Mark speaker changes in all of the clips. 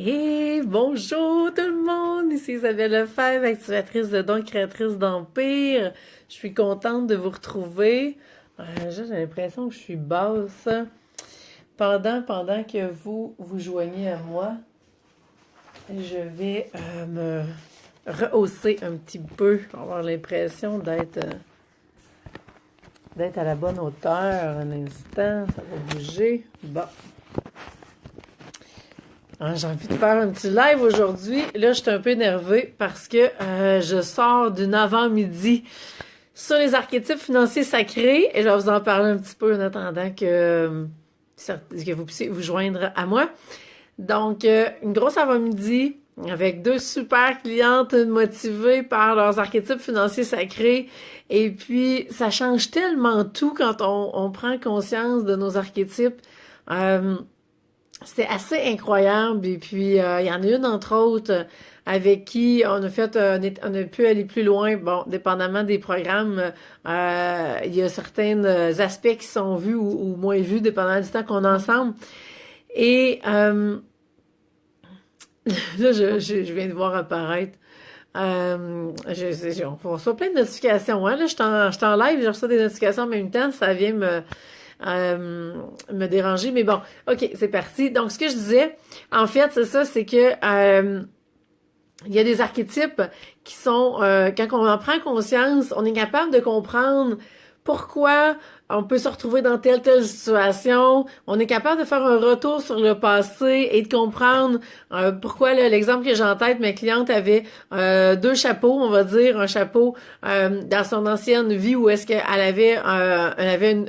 Speaker 1: Et bonjour tout le monde, ici Isabelle Lefebvre, activatrice de dons, créatrice d'Empire. Je suis contente de vous retrouver. J'ai l'impression que je suis basse. Pendant que vous joignez à moi, je vais me rehausser un petit peu pour avoir l'impression d'être à la bonne hauteur. Un instant, ça va bouger. Bon. J'ai envie de faire un petit live aujourd'hui. Là, je suis un peu énervée parce que je sors d'une avant-midi sur les archétypes financiers sacrés et je vais vous en parler un petit peu en attendant que vous puissiez vous joindre à moi. Donc, une grosse avant-midi avec deux super clientes motivées par leurs archétypes financiers sacrés. Et puis, ça change tellement tout quand on prend conscience de nos archétypes. C'était assez incroyable. Et puis, il y en a une, entre autres, avec qui on a pu aller plus loin. Bon, dépendamment des programmes, il y a certains aspects qui sont vus ou moins vus, dépendamment du temps qu'on est ensemble. Et là, je viens de voir apparaître. On reçoit plein de notifications. Hein? Là, je suis en live, je reçois des notifications en même temps. Ça vient me déranger. Mais bon, OK, c'est parti. Donc, ce que je disais, en fait, c'est ça, c'est que il y a des archétypes qui sont, quand on en prend conscience, on est capable de comprendre pourquoi on peut se retrouver dans telle situation. On est capable de faire un retour sur le passé et de comprendre pourquoi l'exemple que j'ai en tête, ma cliente avait deux chapeaux, on va dire, un chapeau dans son ancienne vie où est-ce qu'elle avait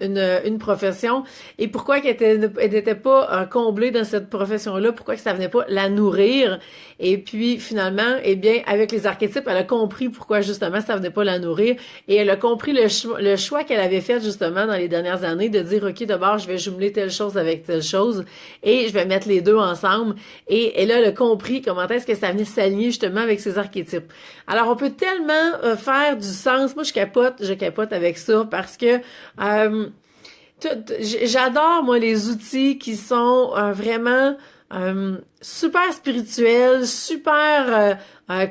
Speaker 1: une profession et pourquoi elle n'était pas comblée dans cette profession-là, pourquoi que ça venait pas la nourrir. Et puis finalement, eh bien, avec les archétypes, elle a compris pourquoi justement ça venait pas la nourrir et elle a compris le choix qu'elle avait fait justement dans les dernières années de dire, OK, d'abord, je vais jumeler telle chose avec telle chose et je vais mettre les deux ensemble. Et là, elle a compris comment est-ce que ça venait s'aligner justement avec ces archétypes. Alors, on peut tellement faire du sens. Moi, je capote avec ça parce que j'adore, moi, les outils qui sont vraiment super spirituels, super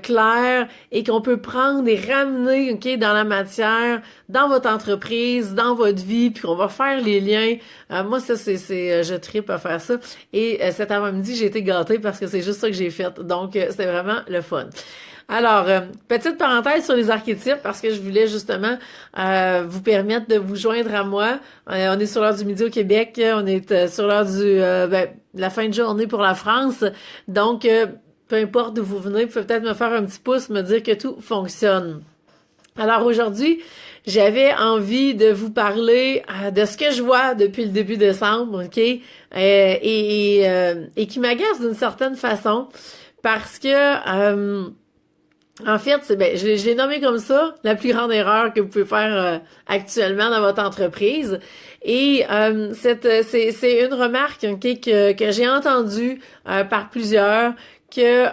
Speaker 1: clairs et qu'on peut prendre et ramener, OK, dans la matière, dans votre entreprise, dans votre vie, puis qu'on va faire les liens. Moi, ça, je tripe à faire ça. Et cet avant-midi, j'ai été gâtée parce que c'est juste ça que j'ai fait. Donc, c'était vraiment le fun. Alors, petite parenthèse sur les archétypes parce que je voulais justement vous permettre de vous joindre à moi. On est sur l'heure du midi au Québec, on est sur l'heure la fin de journée pour la France. Donc, peu importe d'où vous venez, vous pouvez peut-être me faire un petit pouce, me dire que tout fonctionne. Alors aujourd'hui, j'avais envie de vous parler de ce que je vois depuis le début décembre, OK? Et qui m'agace d'une certaine façon parce que en fait, je l'ai nommé comme ça, la plus grande erreur que vous pouvez faire actuellement dans votre entreprise. Et c'est une remarque, okay, que j'ai entendue par plusieurs, qu'il y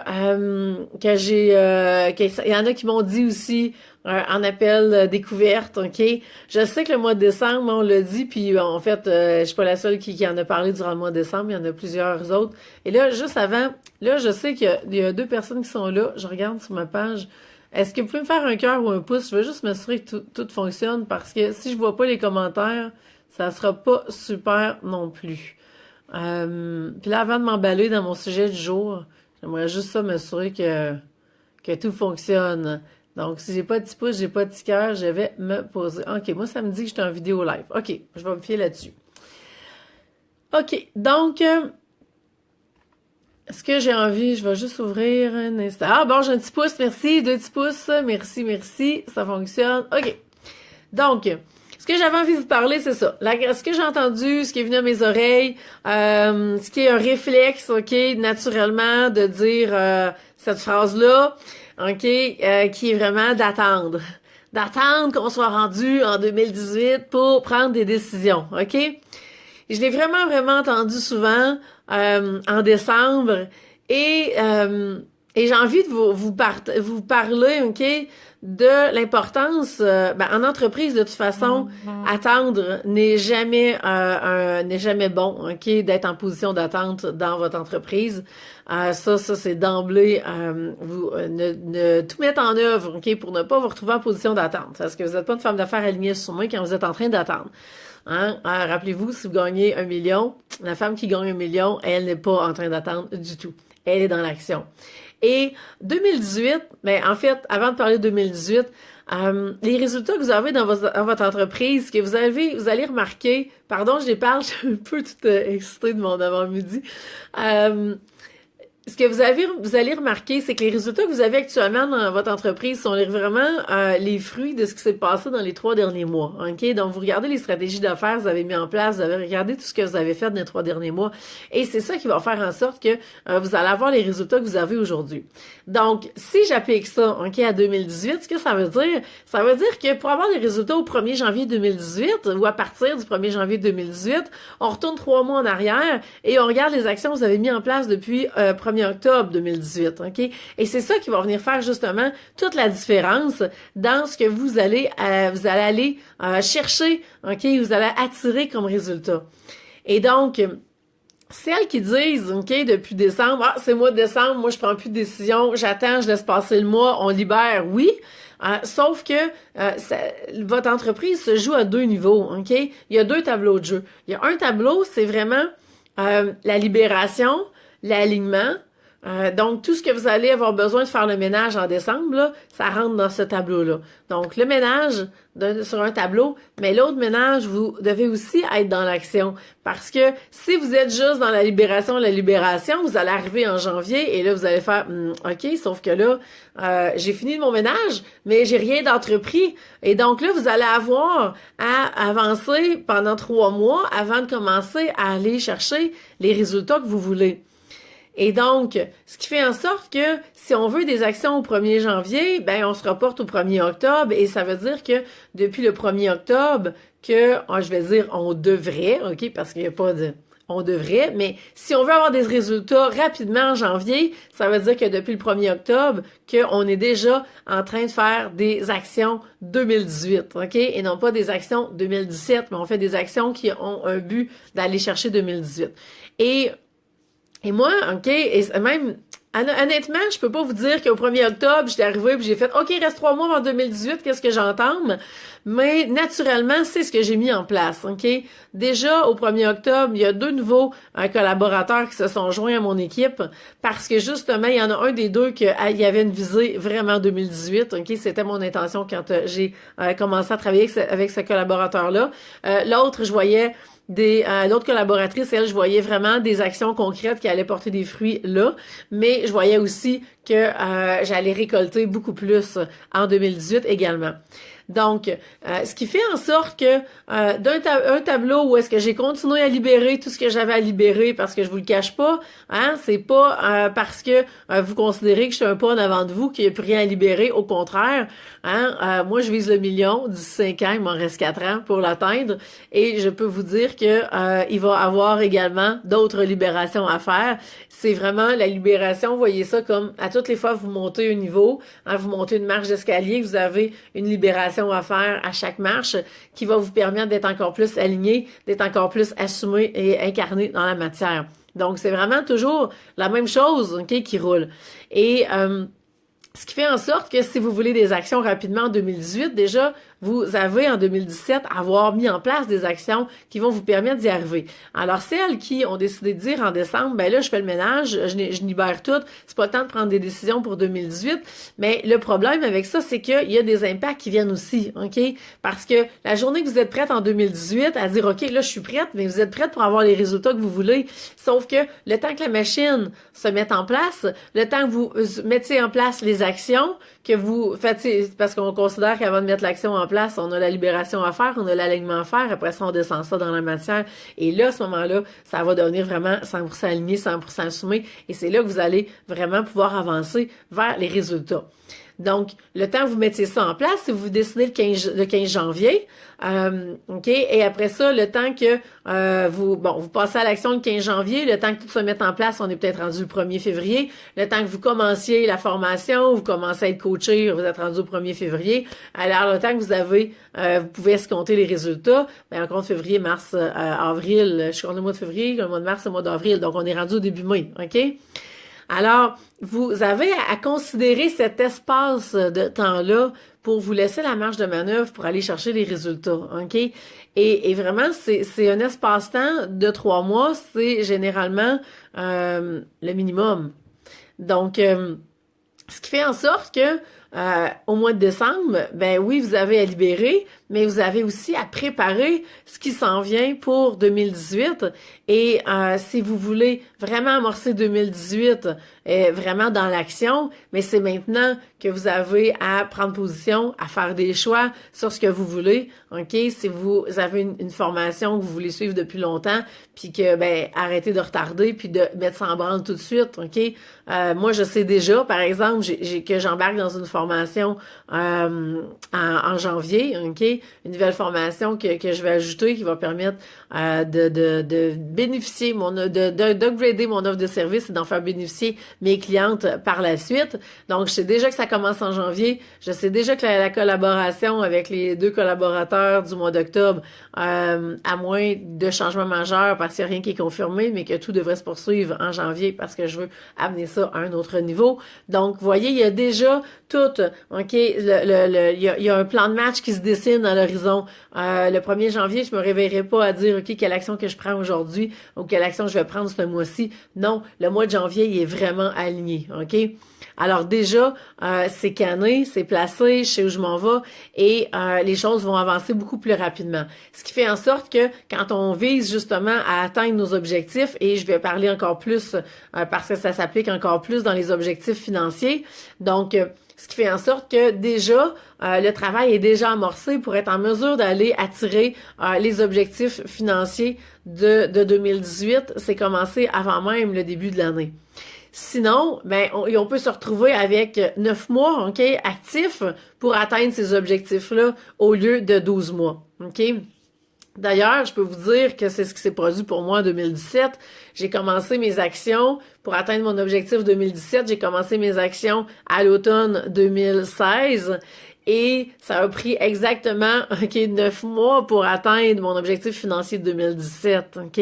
Speaker 1: en a qui m'ont dit aussi en appel découverte, OK? Je sais que le mois de décembre, on l'a dit, puis en fait, je suis pas la seule qui en a parlé durant le mois de décembre, il y en a plusieurs autres. Et là, juste avant, là, je sais qu'il y a deux personnes qui sont là, je regarde sur ma page. Est-ce que vous pouvez me faire un cœur ou un pouce? Je veux juste m'assurer que tout fonctionne, parce que si je vois pas les commentaires, ça sera pas super non plus. Puis là, avant de m'emballer dans mon sujet du jour, j'aimerais juste ça m'assurer que tout fonctionne. Donc, si j'ai pas de petit pouce, j'ai pas de petit cœur, je vais me poser. OK, moi, ça me dit que j'étais en vidéo live. OK, je vais me fier là-dessus. OK, donc, est-ce que j'ai envie? Je vais juste ouvrir un instant. Ah, bon, j'ai un petit pouce, merci. Deux petits pouces, merci. Ça fonctionne. OK. Donc, ce que j'avais envie de vous parler, c'est ça. Ce que j'ai entendu, ce qui est venu à mes oreilles, ce qui est un réflexe, OK, naturellement, de dire cette phrase-là, OK, qui est vraiment d'attendre. D'attendre qu'on soit rendu en 2018 pour prendre des décisions, OK? Je l'ai vraiment entendu souvent en décembre et Et j'ai envie de vous parler, OK, de l'importance, en entreprise, de toute façon, attendre n'est jamais bon, OK, d'être en position d'attente dans votre entreprise. Ça, c'est d'emblée, vous ne tout mettre en œuvre, OK, pour ne pas vous retrouver en position d'attente. Parce que vous n'êtes pas une femme d'affaires alignée sur moi quand vous êtes en train d'attendre. Hein? Rappelez-vous, si vous gagnez 1 million, la femme qui gagne 1 million, elle n'est pas en train d'attendre du tout. Elle est dans l'action. Et 2018, en fait, avant de parler de 2018, les résultats que vous avez dans votre entreprise, que vous allez remarquer, pardon, je les parle, je suis un peu toute excitée de mon avant-midi. Ce que vous allez remarquer, c'est que les résultats que vous avez actuellement dans votre entreprise sont vraiment les fruits de ce qui s'est passé dans les 3 derniers mois. OK? Donc, vous regardez les stratégies d'affaires que vous avez mis en place, vous avez regardé tout ce que vous avez fait dans les 3 derniers mois, et c'est ça qui va faire en sorte que vous allez avoir les résultats que vous avez aujourd'hui. Donc, si j'applique ça, OK, à 2018, ce que ça veut dire? Ça veut dire que pour avoir des résultats au 1er janvier 2018, ou à partir du 1er janvier 2018, on retourne 3 mois en arrière et on regarde les actions que vous avez mis en place depuis 1er octobre 2018, OK? Et c'est ça qui va venir faire justement toute la différence dans ce que vous allez aller chercher, OK? Vous allez attirer comme résultat. Et donc, celles qui disent, OK, depuis décembre, c'est mois de décembre, moi je prends plus de décision, j'attends, je laisse passer le mois, on libère, oui. Sauf que votre entreprise se joue à 2 niveaux, OK? Il y a 2 tableaux de jeu. Il y a un tableau, c'est vraiment la libération, l'alignement. Donc, tout ce que vous allez avoir besoin de faire le ménage en décembre, là, ça rentre dans ce tableau-là. Donc, le ménage sur un tableau, mais l'autre ménage, vous devez aussi être dans l'action. Parce que si vous êtes juste dans la libération, vous allez arriver en janvier et là, vous allez faire OK, sauf que là, j'ai fini mon ménage, mais j'ai rien d'entrepris. Et donc là, vous allez avoir à avancer pendant 3 mois avant de commencer à aller chercher les résultats que vous voulez. Et donc, ce qui fait en sorte que si on veut des actions au 1er janvier, on se reporte au 1er octobre et ça veut dire que depuis le 1er octobre, je vais dire on devrait, OK, parce qu'il n'y a pas de on devrait, mais si on veut avoir des résultats rapidement en janvier, ça veut dire que depuis le 1er octobre, qu'on est déjà en train de faire des actions 2018, OK? Et non pas des actions 2017, mais on fait des actions qui ont un but d'aller chercher 2018. Et moi, OK, et même, honnêtement, je peux pas vous dire qu'au 1er octobre, j'étais arrivée et j'ai fait, OK, il reste 3 mois avant 2018, qu'est-ce que j'entame? Mais naturellement, c'est ce que j'ai mis en place, OK? Déjà, au 1er octobre, il y a 2 nouveaux collaborateurs qui se sont joints à mon équipe parce que justement, il y en a un des 2 qui y avait une visée vraiment 2018, OK? C'était mon intention quand j'ai commencé à travailler avec ce collaborateur-là. L'autre, je voyais l'autre collaboratrice, elle, je voyais vraiment des actions concrètes qui allaient porter des fruits là, mais je voyais aussi que j'allais récolter beaucoup plus en 2018 également. Donc, ce qui fait en sorte que un tableau où est-ce que j'ai continué à libérer tout ce que j'avais à libérer, parce que je vous le cache pas, c'est pas parce que vous considérez que je suis un pas en avant de vous, qu'il n'y a plus rien à libérer, au contraire, moi je vise le million, d'ici 5 ans, il m'en reste 4 ans pour l'atteindre, et je peux vous dire que il va avoir également d'autres libérations à faire. C'est vraiment la libération, vous voyez ça comme à toutes les fois vous montez un niveau, vous montez une marche d'escalier, vous avez une libération à faire à chaque marche qui va vous permettre d'être encore plus aligné, d'être encore plus assumé et incarné dans la matière. Donc, c'est vraiment toujours la même chose, OK, qui roule. Et ce qui fait en sorte que si vous voulez des actions rapidement en 2018, déjà, vous avez en 2017 avoir mis en place des actions qui vont vous permettre d'y arriver. Alors, celles qui ont décidé de dire en décembre, là, je fais le ménage, je libère tout, c'est pas le temps de prendre des décisions pour 2018, mais le problème avec ça, c'est qu'il y a des impacts qui viennent aussi, OK? Parce que la journée que vous êtes prête en 2018 à dire, OK, là, je suis prête, mais vous êtes prête pour avoir les résultats que vous voulez, sauf que le temps que la machine se mette en place, le temps que vous mettiez en place les actions, que vous faites, parce qu'on considère qu'avant de mettre l'action en place, on a la libération à faire, on a l'alignement à faire, après ça, on descend ça dans la matière, et là, à ce moment-là, ça va devenir vraiment 100% aligné, 100% assumé, et c'est là que vous allez vraiment pouvoir avancer vers les résultats. Donc, le temps que vous mettiez ça en place, si vous décidez le 15 janvier, OK, et après ça, le temps que vous passez à l'action le 15 janvier, le temps que tout se mette en place, on est peut-être rendu le 1er février, le temps que vous commenciez la formation, vous commencez à être coaché, vous êtes rendu au 1er février, alors le temps que vous avez, vous pouvez escompter les résultats, ben, en compte février, mars, avril, je suis en le mois de février, le mois de mars, le mois d'avril, donc on est rendu au début mai, OK? Alors, vous avez à considérer cet espace de temps-là pour vous laisser la marge de manœuvre pour aller chercher les résultats, OK? Et vraiment, c'est un espace-temps de 3 mois, c'est généralement le minimum. Donc, ce qui fait en sorte que au mois de décembre, ben oui, vous avez à libérer, mais vous avez aussi à préparer ce qui s'en vient pour 2018. Et si vous voulez vraiment amorcer 2018 vraiment dans l'action, mais c'est maintenant que vous avez à prendre position, à faire des choix sur ce que vous voulez. OK? Si vous avez une formation que vous voulez suivre depuis longtemps, puis que ben arrêtez de retarder, puis de mettre ça en branle tout de suite. OK? Moi, je sais déjà, par exemple, que j'embarque dans une formation en janvier, OK? Une nouvelle formation que je vais ajouter qui va permettre de bénéficier d'upgrader mon offre de service et d'en faire bénéficier mes clientes par la suite. Donc, je sais déjà que ça commence en janvier. Je sais déjà que la collaboration avec les 2 collaborateurs du mois d'octobre, à moins de changements majeurs parce qu'il n'y a rien qui est confirmé, mais que tout devrait se poursuivre en janvier parce que je veux amener ça à un autre niveau. Donc, vous voyez, il y a déjà tout, OK, il y a un plan de match qui se dessine à l'horizon. Le 1er janvier, je me réveillerai pas à dire, OK, quelle action que je prends aujourd'hui ou quelle action je vais prendre ce mois-ci. Non, le mois de janvier, il est vraiment aligné, OK? Alors déjà, c'est canné, c'est placé, je sais où je m'en vais et les choses vont avancer beaucoup plus rapidement. Ce qui fait en sorte que quand on vise justement à atteindre nos objectifs, et je vais parler encore plus parce que ça s'applique encore plus dans les objectifs financiers, donc ce qui fait en sorte que déjà, le travail est déjà amorcé pour être en mesure d'aller attirer les objectifs financiers de 2018. C'est commencé avant même le début de l'année. Sinon, ben, on peut se retrouver avec 9 mois, OK, actifs pour atteindre ces objectifs-là au lieu de 12 mois, OK? D'ailleurs, je peux vous dire que c'est ce qui s'est produit pour moi en 2017. J'ai commencé mes actions pour atteindre mon objectif 2017. J'ai commencé mes actions à l'automne 2016. Et ça a pris exactement, 9 mois pour atteindre mon objectif financier de 2017, OK?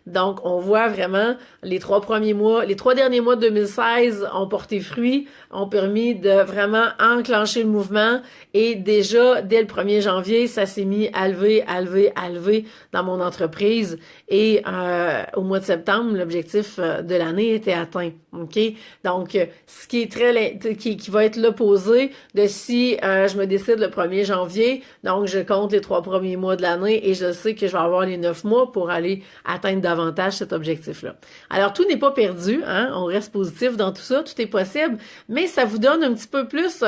Speaker 1: Donc, on voit vraiment les 3 derniers mois de 2016 ont porté fruit, ont permis de vraiment enclencher le mouvement et déjà, dès le 1er janvier, ça s'est mis à lever dans mon entreprise et au mois de septembre, l'objectif de l'année était atteint, OK? Donc, ce qui est qui va être l'opposé de si je me décide le 1er janvier, donc je compte les 3 premiers mois de l'année et je sais que je vais avoir les 9 mois pour aller atteindre davantage cet objectif-là. Alors, tout n'est pas perdu, hein? On reste positif dans tout ça, tout est possible, mais ça vous donne un petit peu plus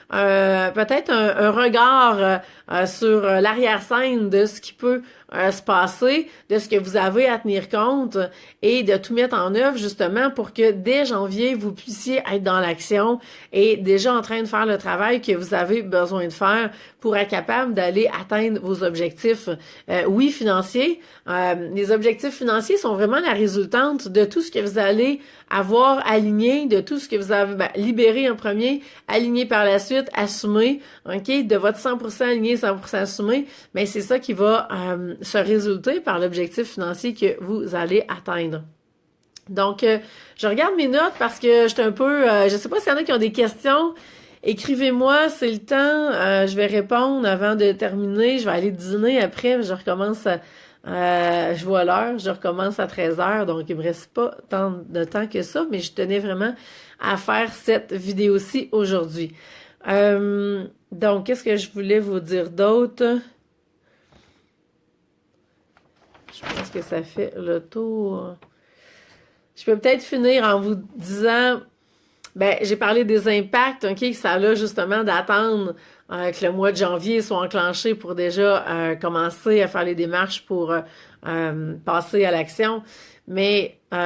Speaker 1: peut-être un regard sur l'arrière-scène de ce qui peut se passer, de ce que vous avez à tenir compte et de tout mettre en œuvre justement pour que dès janvier, vous puissiez être dans l'action et déjà en train de faire le travail que vous avez besoin de faire pour être capable d'aller atteindre vos objectifs, oui, financiers. Les objectifs financiers sont vraiment la résultante de tout ce que vous allez avoir aligné, de tout ce que vous avez libéré en premier, aligné par la suite, assumé, OK, de votre 100% aligné, 100% assumé, mais c'est ça qui va se résulter par l'objectif financier que vous allez atteindre. Donc, je regarde mes notes parce que je suis un peu, je sais pas s'il y en a qui ont des questions. Écrivez-moi, c'est le temps. Je vais répondre avant de terminer. Je vais aller dîner après. Je recommence je vois l'heure. Je recommence à 13h. Donc, il me reste pas tant de temps que ça. Mais je tenais vraiment à faire cette vidéo-ci aujourd'hui. Donc, qu'est-ce que je voulais vous dire d'autre? Je pense que ça fait le tour. Je peux peut-être finir en vous disant... Ben, j'ai parlé des impacts, OK, que ça a justement d'attendre que le mois de janvier soit enclenché pour déjà commencer à faire les démarches pour passer à l'action. Mais, tu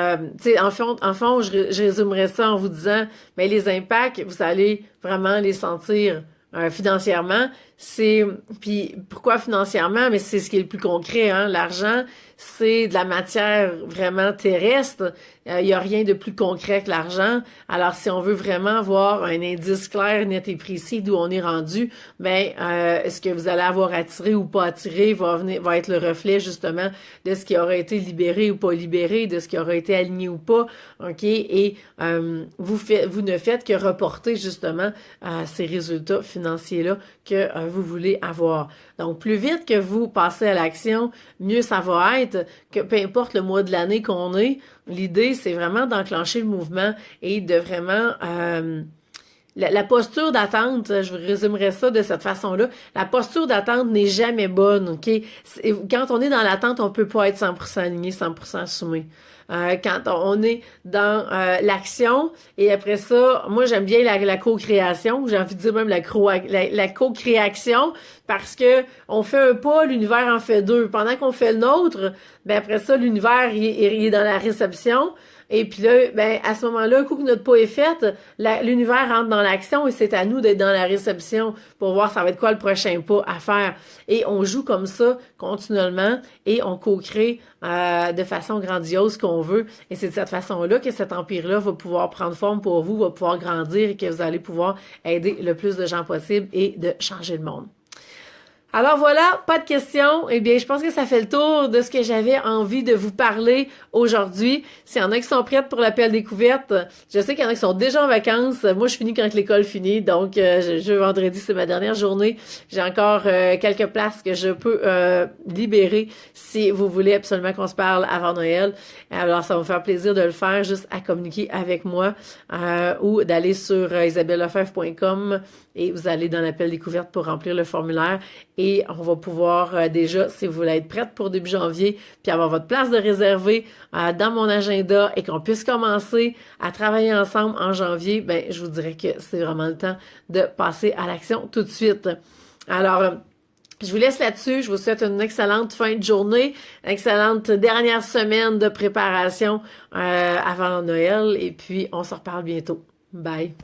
Speaker 1: sais, en fond, je résumerais ça en vous disant, mais les impacts, vous allez vraiment les sentir financièrement. Puis pourquoi financièrement? Mais c'est ce qui est le plus concret, hein. L'argent, c'est de la matière vraiment terrestre. Il y a rien de plus concret que l'argent. Alors, si on veut vraiment avoir un indice clair, net et précis d'où on est rendu, ben, ce que vous allez avoir attiré ou pas attiré va être le reflet, justement, de ce qui aura été libéré ou pas libéré, de ce qui aura été aligné ou pas, OK? Et vous ne faites que reporter, justement, ces résultats financiers-là que vous voulez avoir. Donc, plus vite que vous passez à l'action, mieux ça va être, que peu importe le mois de l'année qu'on est, l'idée, c'est vraiment d'enclencher le mouvement et de vraiment... la posture d'attente, je vous résumerai ça de cette façon-là, la posture d'attente n'est jamais bonne, OK? Quand on est dans l'attente, on peut pas être 100% aligné, 100% assumé. Quand on est dans l'action, et après ça, moi j'aime bien la co-création, j'ai envie de dire même la co-création, parce que on fait un pas, l'univers en fait deux. Pendant qu'on fait le nôtre, ben après ça, l'univers il est dans la réception. Et puis là, ben à ce moment-là, un coup que notre pas est fait, l'univers rentre dans l'action et c'est à nous d'être dans la réception pour voir ça va être quoi le prochain pas à faire. Et on joue comme ça continuellement et on co-crée de façon grandiose qu'on veut. Et c'est de cette façon-là que cet empire-là va pouvoir prendre forme pour vous, va pouvoir grandir et que vous allez pouvoir aider le plus de gens possible et de changer le monde. Alors voilà, pas de questions. Eh bien, je pense que ça fait le tour de ce que j'avais envie de vous parler aujourd'hui. S'il y en a qui sont prêtes pour l'appel découverte, je sais qu'il y en a qui sont déjà en vacances. Moi, je finis quand l'école finit, donc vendredi, c'est ma dernière journée. J'ai encore quelques places que je peux libérer si vous voulez absolument qu'on se parle avant Noël. Alors, ça va me faire plaisir de le faire, juste à communiquer avec moi ou d'aller sur isabellelefebvre.com et vous allez dans l'appel découverte pour remplir le formulaire et on va pouvoir déjà, si vous voulez être prête pour début janvier, puis avoir votre place de réservée dans mon agenda et qu'on puisse commencer à travailler ensemble en janvier, ben je vous dirais que c'est vraiment le temps de passer à l'action tout de suite. Alors, je vous laisse là-dessus. Je vous souhaite une excellente fin de journée, une excellente dernière semaine de préparation avant Noël et puis on se reparle bientôt. Bye!